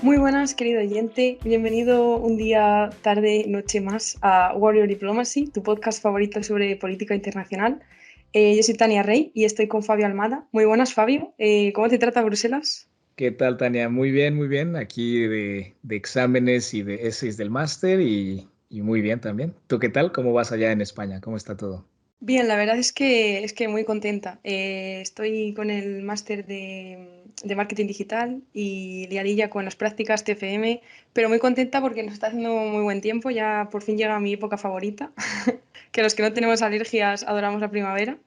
Muy buenas, querido oyente. Bienvenido un día, tarde, noche más a Warrior Diplomacy, tu podcast favorito sobre política internacional. Yo soy Tania Rey y estoy con Fabio Almada. Muy buenas, Fabio. ¿Cómo te trata Bruselas? ¿Qué tal, Tania? Muy bien, muy bien. Aquí de exámenes y de essays del máster y muy bien también. ¿Tú qué tal? ¿Cómo vas allá en España? ¿Cómo está todo? Bien, la verdad es que muy contenta. Estoy con el máster de marketing digital y liadilla con las prácticas TFM, pero muy contenta porque nos está haciendo muy buen tiempo. Ya por fin llega mi época favorita, que los que no tenemos alergias adoramos la primavera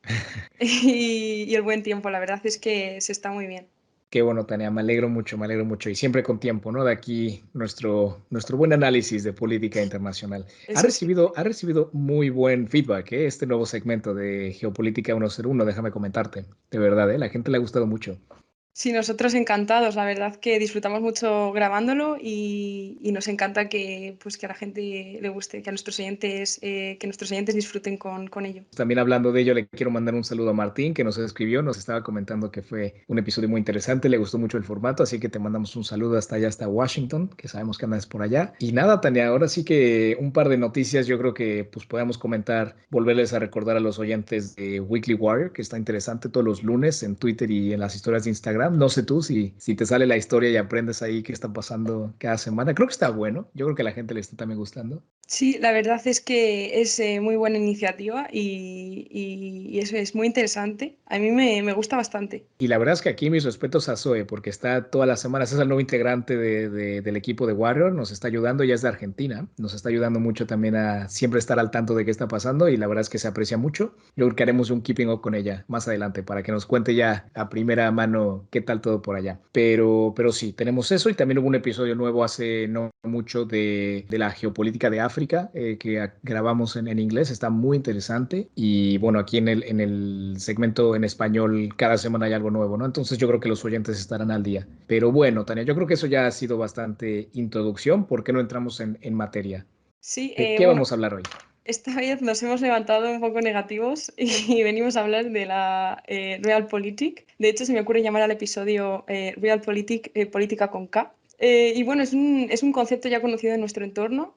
y el buen tiempo. La verdad es que se está muy bien. Qué bueno, Tania, me alegro mucho, me alegro mucho. Y siempre con tiempo, ¿no? De aquí nuestro buen análisis de política internacional. Eso sí. Ha recibido muy buen feedback, ¿eh? Este nuevo segmento de Geopolítica 101, déjame comentarte. De verdad, ¿eh? La gente le ha gustado mucho. Sí, nosotros encantados, la verdad que disfrutamos mucho grabándolo y nos encanta que a la gente le guste, que nuestros oyentes disfruten con ello. También hablando de ello, le quiero mandar un saludo a Martín, que nos escribió, nos estaba comentando que fue un episodio muy interesante, le gustó mucho el formato, así que te mandamos un saludo hasta allá, hasta Washington, que sabemos que andas por allá. Y nada, Tania, ahora sí que un par de noticias, yo creo que pues podamos comentar, volverles a recordar a los oyentes de Weekly Warrior, que está interesante todos los lunes en Twitter y en las historias de Instagram. No sé tú si te sale la historia y aprendes ahí qué está pasando cada semana. Creo que está bueno, yo creo que a la gente le está también gustando. Sí, la verdad es que es muy buena iniciativa y eso es muy interesante. A mí me gusta bastante. Y la verdad es que aquí mis respetos a Zoe, porque está todas las semanas, es el nuevo integrante del equipo de Warrior, nos está ayudando, ya es de Argentina, nos está ayudando mucho también a siempre estar al tanto de qué está pasando y la verdad es que se aprecia mucho. Yo creo que haremos un keeping up con ella más adelante para que nos cuente ya a primera mano qué tal todo por allá. Pero sí, tenemos eso y también hubo un episodio nuevo hace no mucho de la geopolítica de África grabamos en inglés, está muy interesante y bueno, aquí en el segmento en español cada semana hay algo nuevo, ¿no? Entonces yo creo que los oyentes estarán al día. Pero bueno, Tania, yo creo que eso ya ha sido bastante introducción. ¿Por qué no entramos en materia? Sí, ¿De qué bueno, vamos a hablar hoy? esta vez nos hemos levantado un poco negativos y venimos a hablar de la Realpolitik. De hecho, se me ocurre llamar al episodio Realpolitik, política con K. Y bueno, es un concepto ya conocido en nuestro entorno,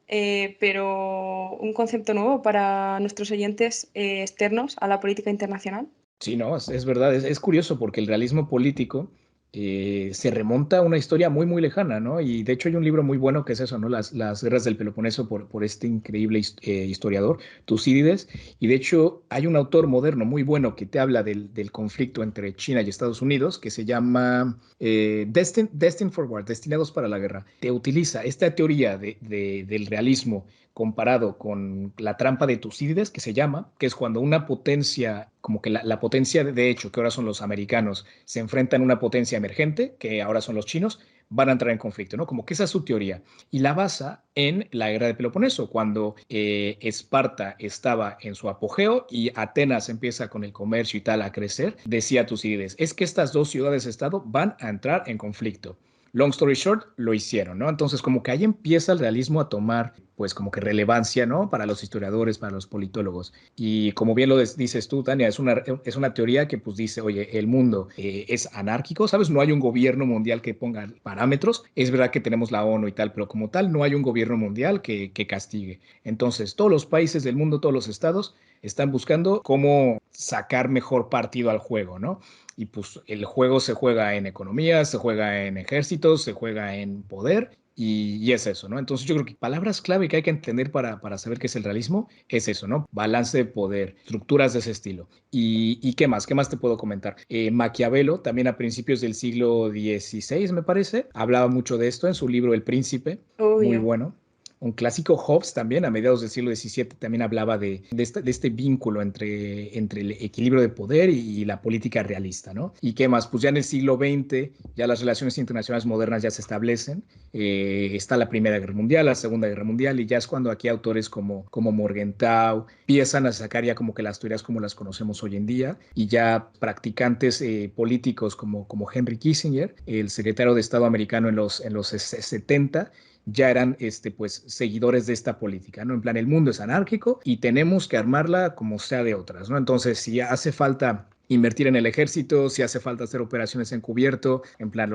pero un concepto nuevo para nuestros oyentes externos a la política internacional. Sí, no, es verdad, es curioso porque el realismo político se remonta a una historia muy, muy lejana, ¿no? Y de hecho hay un libro muy bueno que es eso, ¿no? Las guerras del Peloponeso por este increíble historiador, Tucídides. Y de hecho hay un autor moderno muy bueno que te habla del conflicto entre China y Estados Unidos que se llama Destined for War, Destinados para la Guerra. Te utiliza esta teoría del realismo comparado con la trampa de Tucídides, que se llama, que es cuando una potencia, como que la potencia de hecho, que ahora son los americanos, se enfrentan a una potencia emergente, que ahora son los chinos, van a entrar en conflicto, ¿no? Como que esa es su teoría. Y la basa en la guerra de Peloponeso, cuando Esparta estaba en su apogeo y Atenas empieza con el comercio y tal a crecer, decía Tucídides, es que estas dos ciudades-estado van a entrar en conflicto. Long story short, lo hicieron, ¿no? Entonces, como que ahí empieza el realismo a tomar, pues, como que relevancia, ¿no? Para los historiadores, para los politólogos. Y como bien lo dices tú, Tania, es una teoría que, pues, dice, oye, el mundo es anárquico, ¿sabes? No hay un gobierno mundial que ponga parámetros. Es verdad que tenemos la ONU y tal, pero como tal, no hay un gobierno mundial que castigue. Entonces, todos los países del mundo, todos los estados, están buscando cómo sacar mejor partido al juego, ¿no? Y pues el juego se juega en economía, se juega en ejércitos, se juega en poder y es eso, ¿no? Entonces yo creo que palabras clave que hay que entender para saber qué es el realismo es eso, ¿no? Balance de poder, estructuras de ese estilo. ¿Y qué más? ¿Qué más te puedo comentar? Maquiavelo, también a principios del siglo XVI, me parece, hablaba mucho de esto en su libro El Príncipe, muy Obvio. bueno. Un clásico, Hobbes también, a mediados del siglo XVII, también hablaba de este vínculo entre el equilibrio de poder y la política realista, ¿no? ¿Y qué más? Pues ya en el siglo XX, ya las relaciones internacionales modernas ya se establecen. Está la Primera Guerra Mundial, la Segunda Guerra Mundial, y ya es cuando aquí autores como Morgenthau empiezan a sacar ya como que las teorías como las conocemos hoy en día, y ya practicantes políticos como Henry Kissinger, el secretario de Estado americano en los 70, ya eran pues seguidores de esta política, ¿no? En plan, el mundo es anárquico y tenemos que armarla como sea de otras, ¿no? Entonces, si hace falta invertir en el ejército, si hace falta hacer operaciones encubierto, en plan,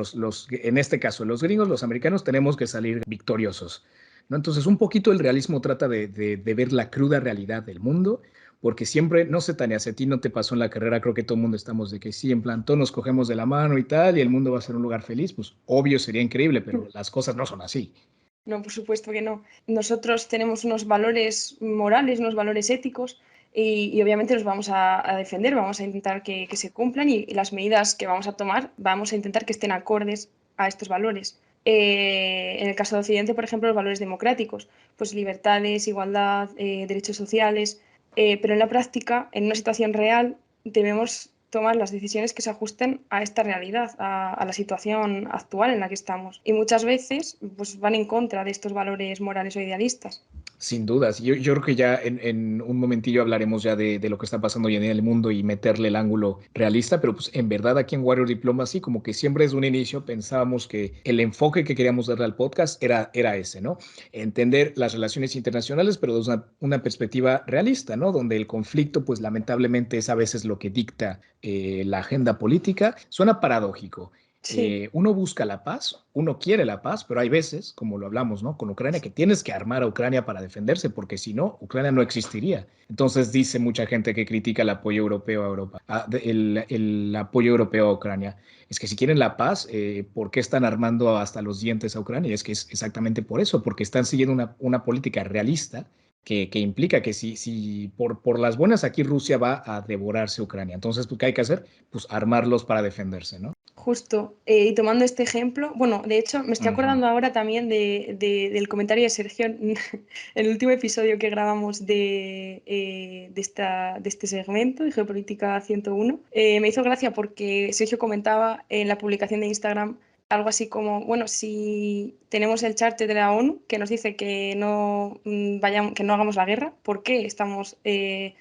en este caso, los gringos, los americanos, tenemos que salir victoriosos, ¿no? Entonces, un poquito el realismo trata de ver la cruda realidad del mundo, porque siempre, no sé, Tania, si a ti no te pasó en la carrera, creo que todo el mundo estamos de que sí, en plan, todos nos cogemos de la mano y tal, y el mundo va a ser un lugar feliz, pues obvio sería increíble, pero las cosas no son así. No, por supuesto que no. Nosotros tenemos unos valores morales, unos valores éticos y obviamente los vamos a defender, vamos a intentar que se cumplan y las medidas que vamos a tomar vamos a intentar que estén acordes a estos valores. En el caso de Occidente, por ejemplo, los valores democráticos, pues libertades, igualdad, derechos sociales, pero en la práctica, en una situación real, debemos tomar las decisiones que se ajusten a esta realidad, a la situación actual en la que estamos. Y muchas veces pues, van en contra de estos valores morales o idealistas. Sin dudas. Yo creo que ya en un momentillo hablaremos ya de lo que está pasando hoy en día en el mundo y meterle el ángulo realista, pero pues en verdad aquí en Warrior Diplomacy, como que siempre desde un inicio pensábamos que el enfoque que queríamos darle al podcast era ese, ¿no? Entender las relaciones internacionales, pero desde una perspectiva realista, ¿no? Donde el conflicto, pues lamentablemente es a veces lo que dicta la agenda política. Suena paradójico. Sí, Uno busca la paz, uno quiere la paz, pero hay veces, como lo hablamos, ¿no? Con Ucrania, que tienes que armar a Ucrania para defenderse, porque si no, Ucrania no existiría. Entonces dice mucha gente que critica el apoyo europeo a Europa, el apoyo europeo a Ucrania. Es que si quieren la paz, ¿por qué están armando hasta los dientes a Ucrania? Y es que es exactamente por eso, porque están siguiendo una política realista que implica que si por las buenas aquí Rusia va a devorarse Ucrania. Entonces, pues, ¿qué hay que hacer? Pues armarlos para defenderse, ¿no? justo. Y tomando este ejemplo, bueno, de hecho, me estoy Ujú. acordando ahora también del comentario de Sergio en el último episodio que grabamos de este segmento de Geopolítica 101. Me hizo gracia porque Sergio comentaba en la publicación de Instagram algo así como, bueno, si tenemos el charter de la ONU que nos dice que no, vayamos, que no hagamos la guerra, ¿por qué estamos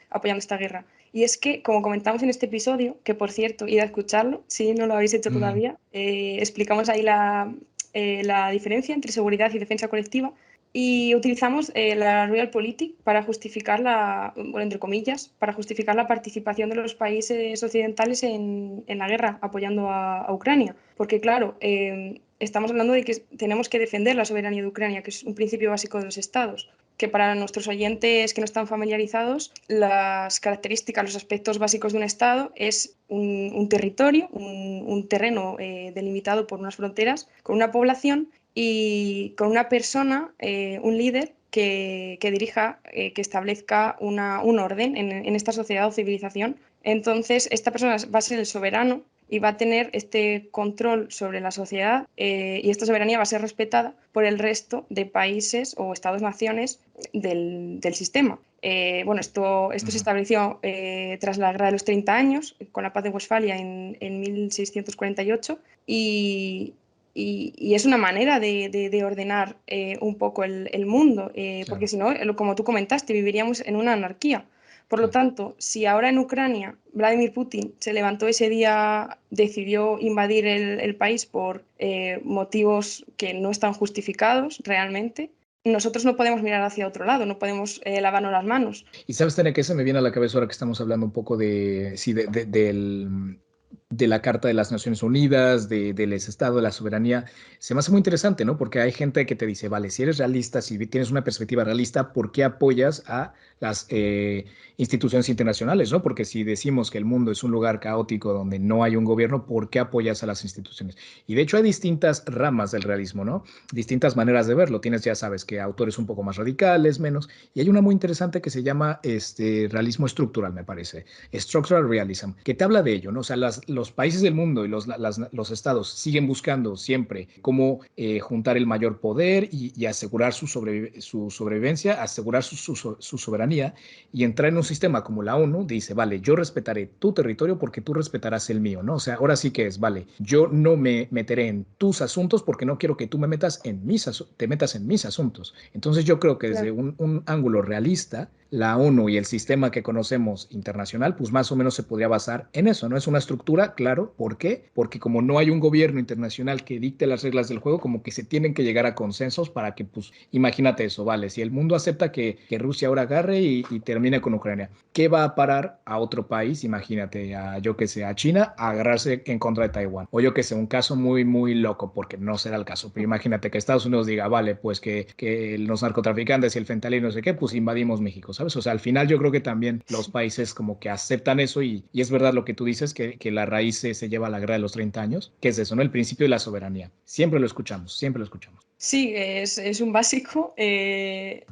apoyando esta guerra? Y es que, como comentamos en este episodio, que por cierto, id a escucharlo, si no lo habéis hecho Ujú. todavía, explicamos ahí la diferencia entre seguridad y defensa colectiva y utilizamos la Realpolitik para justificar bueno, entre comillas, para justificar la participación de los países occidentales en la guerra apoyando a Ucrania. Porque claro, estamos hablando de que tenemos que defender la soberanía de Ucrania, que es un principio básico de los estados que para nuestros oyentes que no están familiarizados, las características, los aspectos básicos de un Estado es un territorio, un terreno delimitado por unas fronteras, con una población y con una persona, un líder que dirija, que establezca un orden en esta sociedad o civilización. Entonces, esta persona va a ser el soberano y va a tener este control sobre la sociedad y esta soberanía va a ser respetada por el resto de países o estados-naciones del sistema. Bueno, esto se Ujú. estableció tras la Guerra de los 30 años, con la Paz de Westfalia en 1648, y es una manera de ordenar un poco el mundo, porque Claro, si no, como tú comentaste, viviríamos en una anarquía. Por lo claro. tanto, si ahora en Ucrania Vladimir Putin se levantó ese día, decidió invadir el país por motivos que no están justificados realmente, nosotros no podemos mirar hacia otro lado, no podemos lavarnos las manos. Y sabes, Tania, que se me viene a la cabeza ahora que estamos hablando un poco de, sí, de la Carta de las Naciones Unidas, del Estado, de la soberanía. Se me hace muy interesante, ¿no? Porque hay gente que te dice, vale, si eres realista, si tienes una perspectiva realista, ¿por qué apoyas a las instituciones internacionales, ¿no? Porque si decimos que el mundo es un lugar caótico donde no hay un gobierno, ¿por qué apoyas a las instituciones? Y de hecho hay distintas ramas del realismo, ¿no? Distintas maneras de verlo. Tienes, ya sabes, que autores un poco más radicales, menos. Y hay una muy interesante que se llama realismo estructural, me parece, structural realism, que te habla de ello, ¿no? O sea, los países del mundo y los estados siguen buscando siempre cómo juntar el mayor poder y asegurar su sobrevivencia, asegurar su soberanía y entrar en un sistema como la ONU, dice, vale, yo respetaré tu territorio porque tú respetarás el mío, ¿no? O sea, ahora sí que es, vale, yo no me meteré en tus asuntos porque no quiero que tú me metas en te metas en mis asuntos. Entonces yo creo que desde Claro. un ángulo realista la ONU y el sistema que conocemos internacional, pues más o menos se podría basar en eso, ¿no? Es una estructura, claro, ¿por qué? Porque como no hay un gobierno internacional que dicte las reglas del juego, como que se tienen que llegar a consensos para que, pues, imagínate eso, ¿vale? Si el mundo acepta que Rusia ahora agarre y termine con Ucrania, ¿qué va a parar a otro país? Imagínate, a, yo que sé, a China, a agarrarse en contra de Taiwán. O yo que sé, un caso muy, muy loco, porque no será el caso. Pero imagínate que Estados Unidos diga, vale, pues que los narcotraficantes y el fentanilo, no sé qué, pues invadimos México, ¿sabes? O sea, al final yo creo que también los países como que aceptan eso y es verdad lo que tú dices, que la raíz se lleva a la guerra de los 30 años, que es eso, ¿no? El principio de la soberanía. Siempre lo escuchamos, siempre lo escuchamos. Sí, es un básico de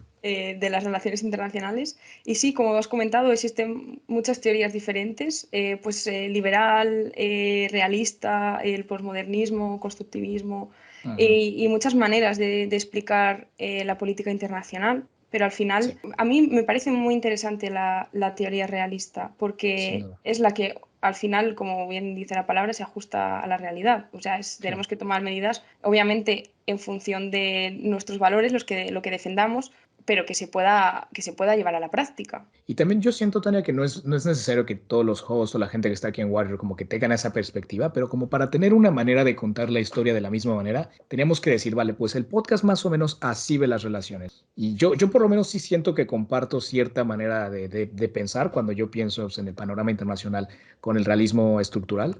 las relaciones internacionales. Y sí, como has comentado, existen muchas teorías diferentes, pues liberal, realista, el posmodernismo, constructivismo, Ujú. y muchas maneras de explicar la política internacional. Pero al final, Sí, a mí me parece muy interesante la teoría realista, sin porque duda. es la que al final, como bien dice la palabra, se ajusta a la realidad. O sea, Claro. tenemos que tomar medidas, obviamente, en función de nuestros valores, lo que defendamos, pero que se pueda llevar a la práctica. Y también yo siento, Tania, que no es necesario que todos los hosts o la gente que está aquí en Warrior como que tengan esa perspectiva, pero como para tener una manera de contar la historia de la misma manera, teníamos que decir, vale, pues el podcast más o menos así ve las relaciones. Y yo por lo menos sí siento que comparto cierta manera de pensar cuando yo pienso pues, en el panorama internacional con el realismo estructural,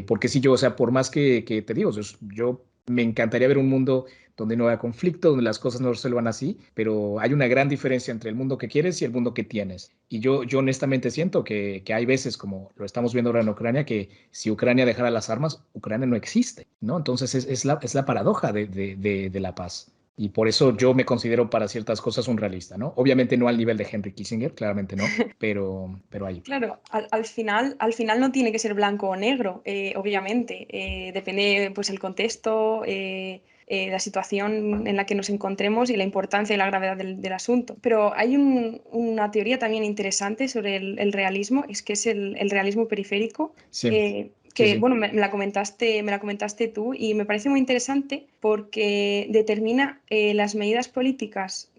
porque sí, yo, o sea, por más que te digo, yo me encantaría ver un mundo donde no haya conflicto, donde las cosas no se resuelvan así, pero hay una gran diferencia entre el mundo que quieres y el mundo que tienes. Y yo honestamente siento que hay veces, como lo estamos viendo ahora en Ucrania, que si Ucrania dejara las armas, Ucrania no existe, ¿no? Entonces es la paradoja de la paz. Y por eso yo me considero para ciertas cosas un realista, ¿no? Obviamente no al nivel de Henry Kissinger, claramente no, pero ahí. Claro, al final no tiene que ser blanco o negro, obviamente. Depende pues el contexto, la situación en la que nos encontremos y la importancia y la gravedad del asunto. Pero hay una teoría también interesante sobre el realismo, es que es el realismo periférico, Sí, sí, que sí. bueno, me la comentaste tú y me parece muy interesante porque determina que las medidas políticas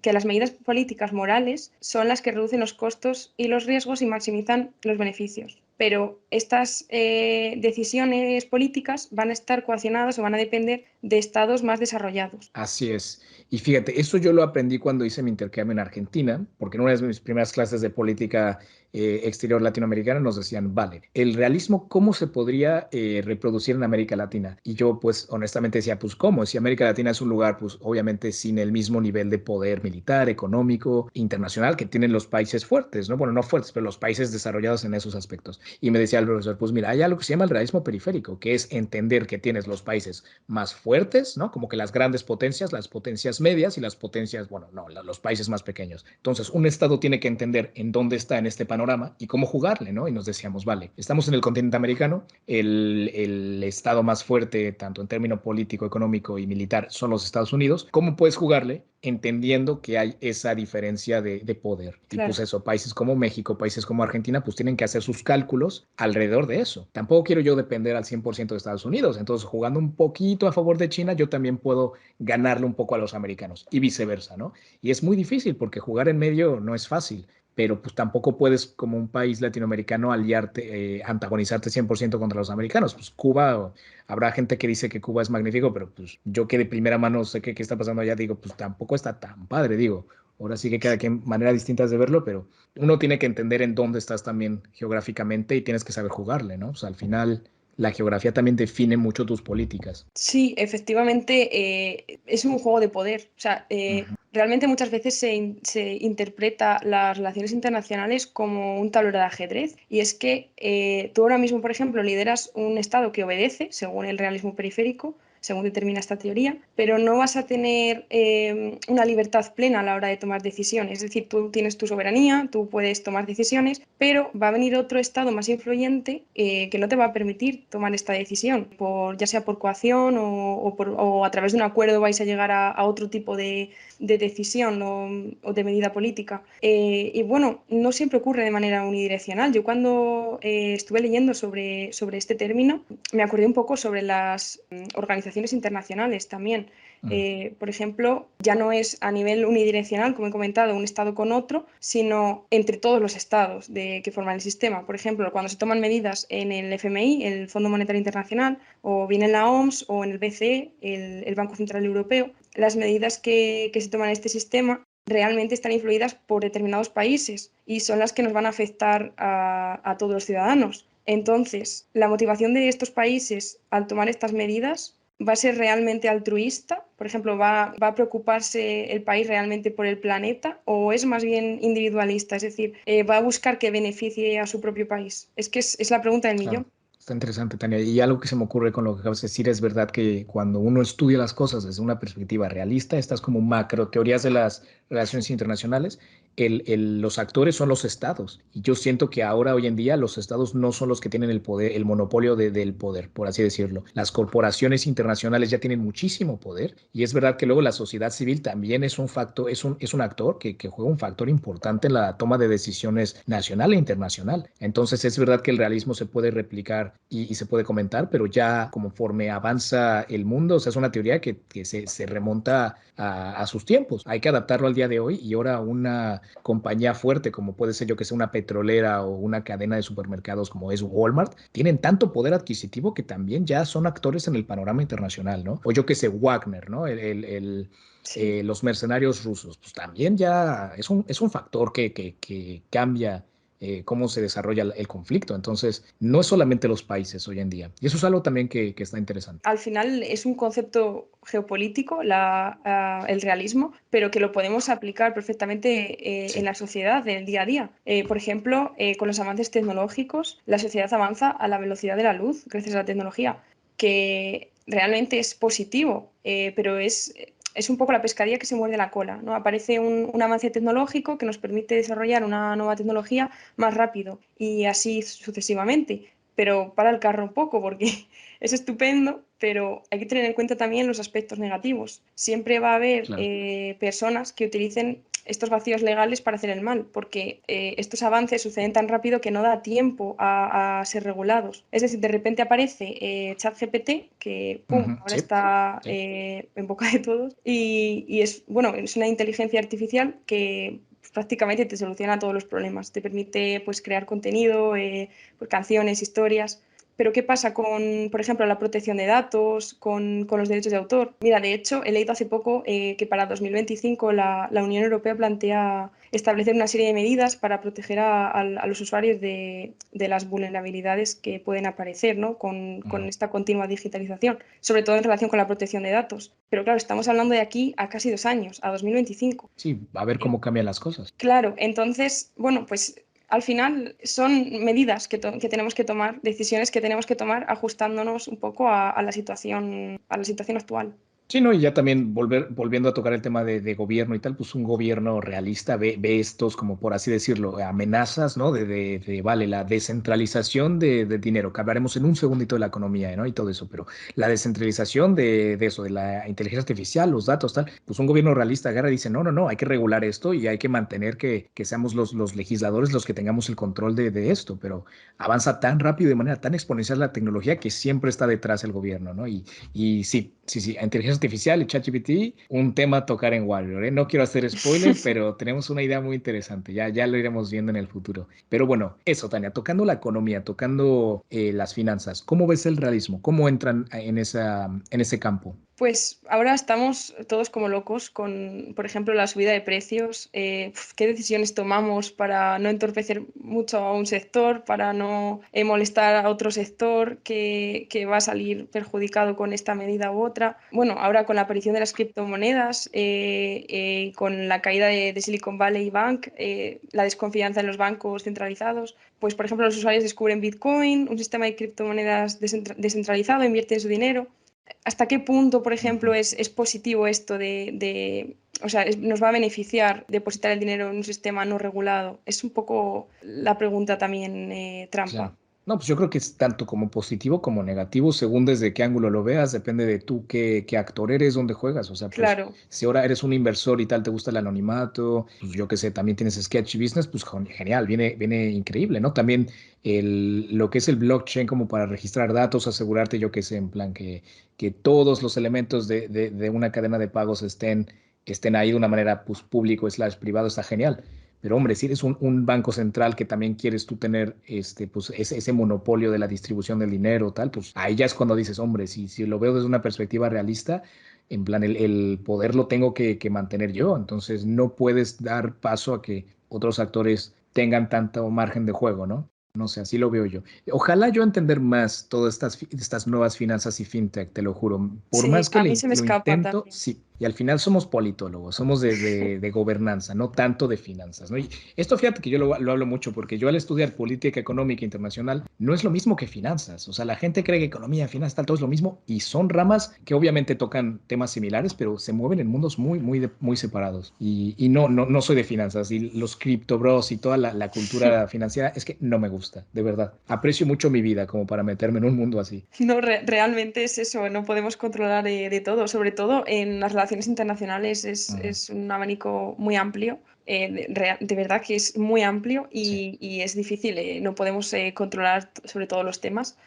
morales son las que reducen los costos y los riesgos y maximizan los beneficios. Pero estas decisiones políticas van a estar coaccionadas o van a depender de estados más desarrollados. Así es. Y fíjate, eso yo lo aprendí cuando hice mi intercambio en Argentina, porque en una de mis primeras clases de política exterior latinoamericana nos decían, vale, el realismo, ¿cómo se podría reproducir en América Latina? Y yo, pues, honestamente decía, pues, ¿cómo? Si América Latina es un lugar, pues, obviamente sin el mismo nivel de poder militar, económico, internacional que tienen los países fuertes, ¿no? Bueno, no fuertes, pero los países desarrollados en esos aspectos. Y me decía el profesor, pues, mira, hay algo que se llama el realismo periférico, que es entender que tienes los países más fuertes, ¿no? Como que las grandes potencias, las potencias medias y las potencias, bueno, no, los países más pequeños. Entonces, un Estado tiene que entender en dónde está en este panorama y cómo jugarle, ¿no? Y nos decíamos, vale, estamos en el continente americano, el Estado más fuerte, tanto en término político, económico y militar, son los Estados Unidos. ¿Cómo puedes jugarle? Entendiendo que hay esa diferencia de poder. Y pues Claro. eso, países como México, países como Argentina, pues tienen que hacer sus cálculos alrededor de eso. Tampoco quiero yo depender al 100% de Estados Unidos. Entonces, jugando un poquito a favor de China, yo también puedo ganarle un poco a los americanos y viceversa, ¿no? Y es muy difícil porque jugar en medio no es fácil, pero pues tampoco puedes como un país latinoamericano aliarte, antagonizarte 100% contra los americanos. Pues Cuba, habrá gente que dice que Cuba es magnífico, pero pues yo que de primera mano sé qué está pasando allá, digo, pues tampoco está tan padre, digo. Ahora sí que cada quien maneras distintas de verlo, pero uno tiene que entender en dónde estás también geográficamente y tienes que saber jugarle, ¿no? O sea, al final la geografía también define mucho tus políticas. Sí, efectivamente, es un juego de poder. O sea, Ujú. realmente muchas veces se interpreta las relaciones internacionales como un tablero de ajedrez. Y es que tú ahora mismo, por ejemplo, lideras un estado que obedece, según el realismo periférico, según determina esta teoría, pero no vas a tener una libertad plena a la hora de tomar decisiones. Es decir, tú tienes tu soberanía, tú puedes tomar decisiones, pero va a venir otro estado más influyente que no te va a permitir tomar esta decisión, ya sea por coacción o a través de un acuerdo vais a llegar a otro tipo de decisión o de medida política. Y bueno, no siempre ocurre de manera unidireccional. Yo cuando estuve leyendo sobre este término, me acordé un poco sobre las organizaciones negociaciones internacionales también. Mm, Por ejemplo, ya no es a nivel unidireccional, como he comentado, un Estado con otro, sino entre todos los Estados que forman el sistema. Por ejemplo, cuando se toman medidas en el FMI, el Fondo Monetario Internacional, o bien en la OMS o en el BCE, el Banco Central Europeo, las medidas que se toman en este sistema realmente están influidas por determinados países y son las que nos van a afectar a todos los ciudadanos. Entonces, la motivación de estos países al tomar estas medidas va a ser realmente altruista. Por ejemplo, ¿va a preocuparse el país realmente por el planeta o es más bien individualista? Es decir, ¿va a buscar que beneficie a su propio país? Es que es la pregunta del millón. claro. Está interesante, Tania. Y algo que se me ocurre con lo que acabas de decir es verdad que cuando uno estudia las cosas desde una perspectiva realista, estas como macro teorías de las relaciones internacionales, los actores son los estados. Y yo siento que ahora, hoy en día, los estados no son los que tienen el poder, el monopolio del poder, por así decirlo. Las corporaciones internacionales ya tienen muchísimo poder. Y es verdad que luego la sociedad civil también es un factor, es un actor que juega un factor importante en la toma de decisiones nacional e internacional. Entonces, es verdad que el realismo se puede replicar y se puede comentar, pero ya conforme avanza el mundo, o sea, es una teoría que se remonta a sus tiempos. Hay que adaptarlo al día de hoy y ahora una compañía fuerte como puede ser yo que sea una petrolera o una cadena de supermercados como es Walmart, tienen tanto poder adquisitivo que también ya son actores en el panorama internacional, ¿no? O yo que sé, Wagner, ¿no? Sí. Los mercenarios rusos, pues también ya es un factor que cambia cómo se desarrolla el conflicto. Entonces, no es solamente los países hoy en día. Y eso es algo también que está interesante. Al final es un concepto geopolítico, el realismo, pero que lo podemos aplicar perfectamente en Sí. la sociedad del día a día. Por ejemplo, con los avances tecnológicos, la sociedad avanza a la velocidad de la luz gracias a la tecnología, que realmente es positivo, pero es un poco la pescadilla que se muerde la cola, ¿no? Aparece un avance tecnológico que nos permite desarrollar una nueva tecnología más rápido y así sucesivamente. Pero para el carro un poco, porque es estupendo, pero hay que tener en cuenta también los aspectos negativos. Siempre va a haber Claro. personas que utilicen estos vacíos legales para hacer el mal, porque estos avances suceden tan rápido que no da tiempo a ser regulados. Es decir, de repente aparece ChatGPT, que pum, Ujú, ahora sí, está sí. en boca de todos, y es, bueno, es una inteligencia artificial que prácticamente te soluciona todos los problemas. Te permite pues, crear contenido, pues, canciones, historias. Pero ¿qué pasa con, por ejemplo, la protección de datos, con los derechos de autor? Mira, de hecho, he leído hace poco que para 2025 la Unión Europea plantea establecer una serie de medidas para proteger a los usuarios de las vulnerabilidades que pueden aparecer, ¿no? Con Ujú. esta continua digitalización, sobre todo en relación con la protección de datos. Pero claro, estamos hablando de aquí a casi 2 años, a 2025. Sí, a ver cómo cambian las cosas. Claro, entonces, bueno, pues al final son medidas que tenemos que tomar, decisiones que tenemos que tomar ajustándonos un poco a la situación actual. Sí, no, y ya también volviendo a tocar el tema de gobierno y tal, pues un gobierno realista ve estos, como por así decirlo, amenazas, ¿no? Vale, la descentralización de dinero, que hablaremos en un segundito de la economía, ¿no? Y todo eso, pero la descentralización de eso, de la inteligencia artificial, los datos, tal, pues un gobierno realista agarra y dice, no, no, no, hay que regular esto y hay que mantener que seamos los legisladores los que tengamos el control de esto, pero avanza tan rápido y de manera tan exponencial la tecnología que siempre está detrás el gobierno, ¿no? Y sí, sí, sí, inteligencia artificial y ChatGPT, un tema a tocar en Warrior, ¿eh? No quiero hacer spoiler, pero tenemos una idea muy interesante, ya lo iremos viendo en el futuro. Pero bueno, eso, Tania, tocando la economía, tocando las finanzas, ¿cómo ves el realismo? ¿Cómo entran en ese campo? Pues ahora estamos todos como locos con, por ejemplo, la subida de precios. ¿Qué decisiones tomamos para no entorpecer mucho a un sector, para no molestar a otro sector que va a salir perjudicado con esta medida u otra? Bueno, ahora con la aparición de las criptomonedas, con la caída de Silicon Valley Bank, la desconfianza en los bancos centralizados, pues por ejemplo los usuarios descubren Bitcoin, un sistema de criptomonedas descentralizado, invierten su dinero. ¿Hasta qué punto, por ejemplo, Ujú. es positivo esto o sea, nos va a beneficiar depositar el dinero en un sistema no regulado? Es un poco la pregunta también trampa. Claro. No, pues yo creo que es tanto como positivo como negativo, según desde qué ángulo lo veas, depende de tú qué actor eres, dónde juegas. O sea, pues Claro. si ahora eres un inversor y tal, te gusta el anonimato, pues yo qué sé, también tienes sketch business, pues genial, viene increíble, ¿no? También lo que es el blockchain como para registrar datos, asegurarte, yo qué sé, en plan que todos los elementos de una cadena de pagos estén ahí de una manera pues público slash privado, está genial. Pero hombre, si eres un banco central que también quieres tú tener pues, ese monopolio de la distribución del dinero, tal, pues ahí ya es cuando dices, hombre, si lo veo desde una perspectiva realista, en plan el poder lo tengo que mantener yo. Entonces no puedes dar paso a que otros actores tengan tanto margen de juego, ¿no? No sé, así lo veo yo. Ojalá yo entender más todas estas nuevas finanzas y fintech, te lo juro. Por Sí, más que a mí se me lo escapa intento, también. sí. Y al final somos politólogos, somos de gobernanza, no tanto de finanzas, ¿no? Y esto fíjate que yo lo hablo mucho porque yo al estudiar política económica internacional no es lo mismo que finanzas. O sea, la gente cree que economía, finanzas, tal, todo es lo mismo y son ramas que obviamente tocan temas similares, pero se mueven en mundos muy separados. Y no soy de finanzas y los cripto bros y toda la cultura financiera es que no me gusta, de verdad. Aprecio mucho mi vida como para meterme en un mundo así. No, realmente es eso, no podemos controlar de todo, sobre todo en las relaciones internacionales Ujú. es un abanico muy amplio, de verdad que es muy amplio Sí. y es difícil, no podemos controlar sobre todos los temas,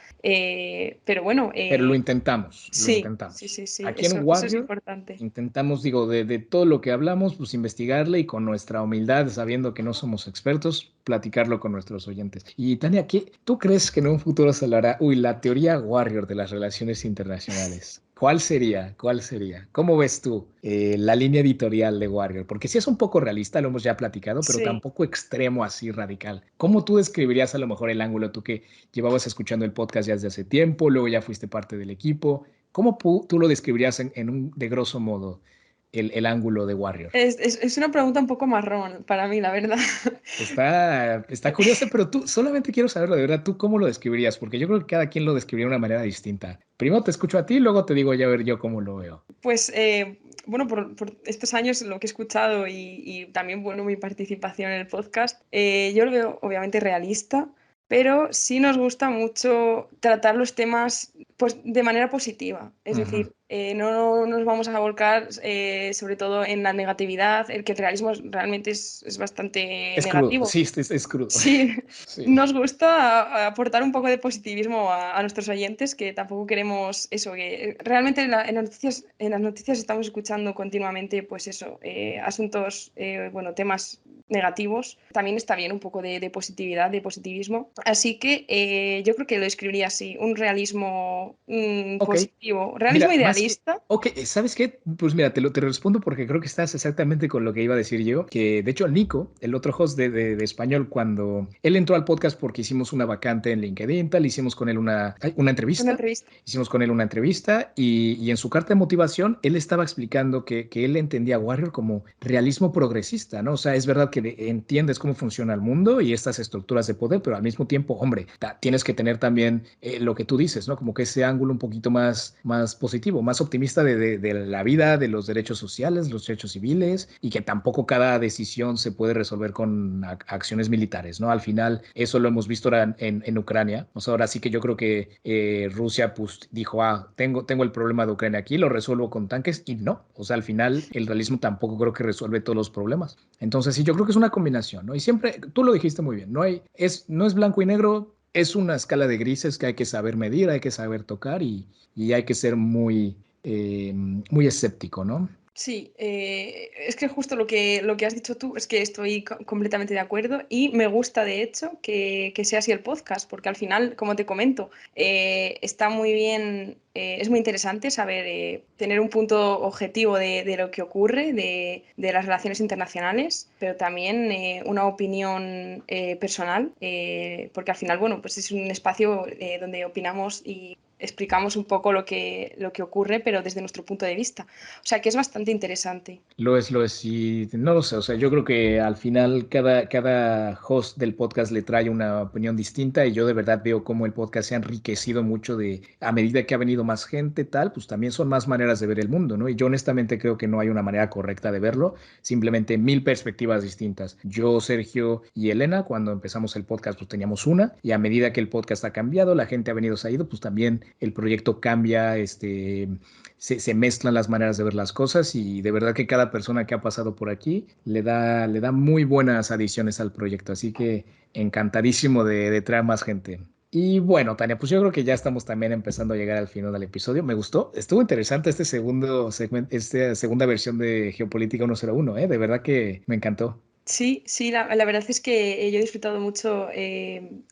pero bueno, Pero lo intentamos, lo sí, sí, intentamos. sí, sí, Aquí en eso es Warrior importante. intentamos, digo, de todo lo que hablamos, pues investigarle y con nuestra humildad, sabiendo que no somos expertos, platicarlo con nuestros oyentes. Y Tania, ¿tú crees que en un futuro se hablará, uy, la teoría Warrior de las relaciones internacionales? ¿Cuál sería? ¿Cuál sería? ¿Cómo ves tú la línea editorial de Warrior? Porque sí es un poco realista, lo hemos ya platicado, pero Sí. tampoco extremo así radical. ¿Cómo tú describirías a lo mejor el ángulo, tú que llevabas escuchando el podcast ya desde hace tiempo, luego ya fuiste parte del equipo? ¿Cómo tú lo describirías de grosso modo el ángulo de Warrior? Es una pregunta un poco marrón para mí, la verdad. Está curioso, pero tú solamente quiero saberlo de verdad, ¿tú cómo lo describirías? Porque yo creo que cada quien lo describiría de una manera distinta. Primero te escucho a ti, luego te digo ya a ver yo cómo lo veo. Pues bueno, por estos años lo que he escuchado y también bueno, mi participación en el podcast, yo lo veo obviamente realista, pero sí nos gusta mucho tratar los temas pues, de manera positiva. Es Ujú. decir, no nos vamos a volcar sobre todo en la negatividad, el que el realismo realmente es bastante Es crudo, negativo. sí, es crudo. Sí, Sí. nos gusta aportar un poco de positivismo a nuestros oyentes, que tampoco queremos eso, que realmente en las noticias estamos escuchando continuamente, pues eso, asuntos, bueno, temas negativos. También está bien un poco de positividad, de positivismo. Así que yo creo que lo describiría así, un realismo Ok, positivo, realismo mira, más que, idealista. ok, ¿sabes qué? Pues mira, te respondo porque creo que estás exactamente con lo que iba a decir yo, que de hecho Nico, el otro host de español, cuando él entró al podcast porque hicimos una vacante en LinkedIn, tal, hicimos con él una Una entrevista, entrevista. hicimos con él una entrevista y en su carta de motivación él estaba explicando que él entendía a Warrior como realismo progresista, ¿no? O sea, es verdad que entiendes cómo funciona el mundo y estas estructuras de poder, pero al mismo tiempo, hombre, tienes que tener también lo que tú dices, ¿no? Como que ese ángulo un poquito más positivo, más optimista de la vida, de los derechos sociales, los derechos civiles, y que tampoco cada decisión se puede resolver con acciones militares, ¿no? Al final, eso lo hemos visto ahora en Ucrania. O sea, ahora sí que yo creo que Rusia pues dijo, tengo el problema de Ucrania aquí, lo resuelvo con tanques, y no. O sea, al final, el realismo tampoco creo que resuelve todos los problemas. Entonces, sí, yo creo que es una combinación, ¿no? Y siempre, tú lo dijiste muy bien, no es blanco y negro, es una escala de grises que hay que saber medir, hay que saber tocar y hay que ser muy escéptico, ¿no? Sí, es que justo lo que has dicho tú es que estoy completamente de acuerdo y me gusta de hecho que sea así el podcast, porque al final, como te comento, está muy bien, es muy interesante saber tener un punto objetivo de lo que ocurre, de las relaciones internacionales, pero también una opinión personal, porque al final, bueno, pues es un espacio donde opinamos y explicamos un poco lo que ocurre, pero desde nuestro punto de vista. O sea que es bastante interesante. Lo es, y no lo sé, o sea, yo creo que al final cada host del podcast le trae una opinión distinta y yo de verdad veo cómo el podcast se ha enriquecido mucho a medida que ha venido más gente, tal, pues también son más maneras de ver el mundo, ¿no? Y yo honestamente creo que no hay una manera correcta de verlo, simplemente mil perspectivas distintas. Yo, Sergio y Elena, cuando empezamos el podcast, pues teníamos una y a medida que el podcast ha cambiado, la gente ha venido, se ha ido, pues también el proyecto cambia, se mezclan las maneras de ver las cosas y de verdad que cada persona que ha pasado por aquí le da muy buenas adiciones al proyecto, así que encantadísimo de traer más gente. Y bueno, Tania, pues yo creo que ya estamos también empezando a llegar al final del episodio. Me gustó, estuvo interesante este segundo segmento, esta segunda versión de Geopolítica 101, ¿eh? De verdad que me encantó. Sí, sí, la verdad es que yo he disfrutado mucho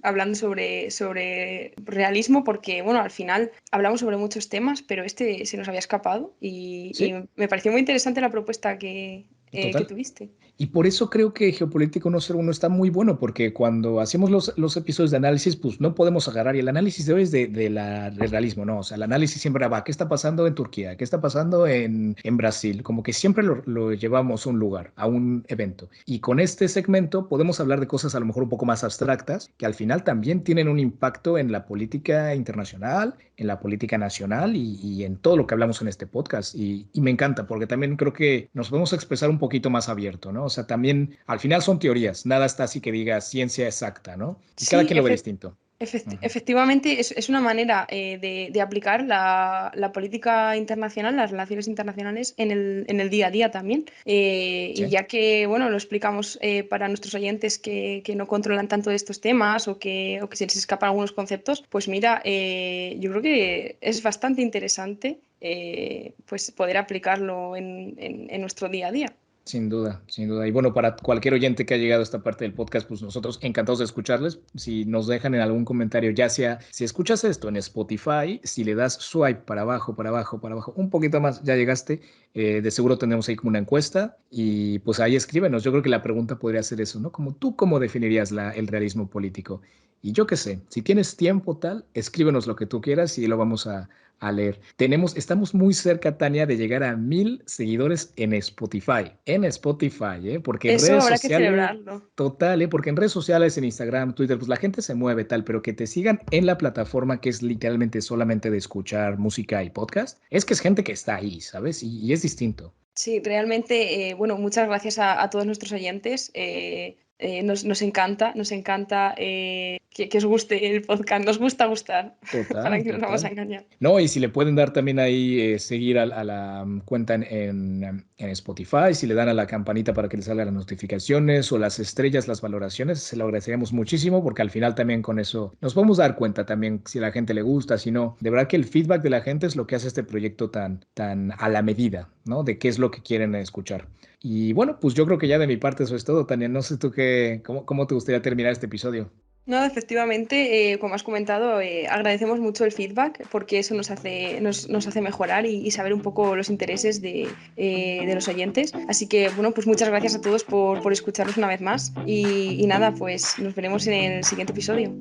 hablando sobre realismo porque, bueno, al final hablamos sobre muchos temas, pero este se nos había escapado y Sí, me pareció muy interesante la propuesta que total. tuviste. Y por eso creo que Geopolítica 101 está muy bueno, porque cuando hacemos los episodios de análisis, pues no podemos agarrar, y el análisis de hoy es del realismo, ¿no? O sea, el análisis siempre va, ¿qué está pasando en Turquía? ¿Qué está pasando en Brasil? Como que siempre lo llevamos a un lugar, a un evento. Y con este segmento podemos hablar de cosas a lo mejor un poco más abstractas, que al final también tienen un impacto en la política internacional, en la política nacional y en todo lo que hablamos en este podcast. Y me encanta, porque también creo que nos podemos expresar un poquito más abierto, ¿no? O sea, también al final son teorías, nada está así que diga ciencia exacta, ¿no? Y cada Sí, quien lo ve distinto. Ujú. efectivamente es una manera de aplicar la política internacional, las relaciones internacionales en el día a día también. Y Sí. ya que, bueno, lo explicamos para nuestros oyentes que no controlan tanto de estos temas o que se les escapan algunos conceptos, pues mira, yo creo que es bastante interesante pues poder aplicarlo en nuestro día a día. Sin duda, sin duda. Y bueno, para cualquier oyente que ha llegado a esta parte del podcast, pues nosotros encantados de escucharles. Si nos dejan en algún comentario, ya sea si escuchas esto en Spotify, si le das swipe para abajo, para abajo, para abajo, un poquito más, ya llegaste, de seguro tenemos ahí como una encuesta y pues ahí escríbenos. Yo creo que la pregunta podría ser eso, ¿no? Como tú, ¿cómo definirías el realismo político? Y yo qué sé, si tienes tiempo tal, escríbenos lo que tú quieras y lo vamos a leer. Estamos muy cerca, Tania, de llegar a 1000 seguidores en Spotify, ¿eh? Porque en Eso redes habrá que sociales, celebrarlo. total, ¿eh? Porque en redes sociales, en Instagram, Twitter, pues la gente se mueve tal, pero que te sigan en la plataforma que es literalmente solamente de escuchar música y podcast, es que es gente que está ahí, ¿sabes? Y es distinto. Sí, realmente, bueno, muchas gracias a todos nuestros oyentes. Nos encanta que os guste el podcast, nos gusta gustar, para Total, que nos vamos a total. engañar. No, y si le pueden dar también ahí seguir a la cuenta en Spotify, si le dan a la campanita para que les salgan las notificaciones o las estrellas, las valoraciones, se lo agradeceríamos muchísimo porque al final también con eso nos podemos dar cuenta también si a la gente le gusta, si no. De verdad que el feedback de la gente es lo que hace este proyecto tan a la medida, ¿no? De qué es lo que quieren escuchar. Y bueno, pues yo creo que ya de mi parte eso es todo, Tania. No sé tú cómo te gustaría terminar este episodio. No, efectivamente, como has comentado, agradecemos mucho el feedback porque eso nos hace mejorar y saber un poco los intereses de los oyentes. Así que, bueno, pues muchas gracias a todos por escucharnos una vez más y nada, pues nos veremos en el siguiente episodio.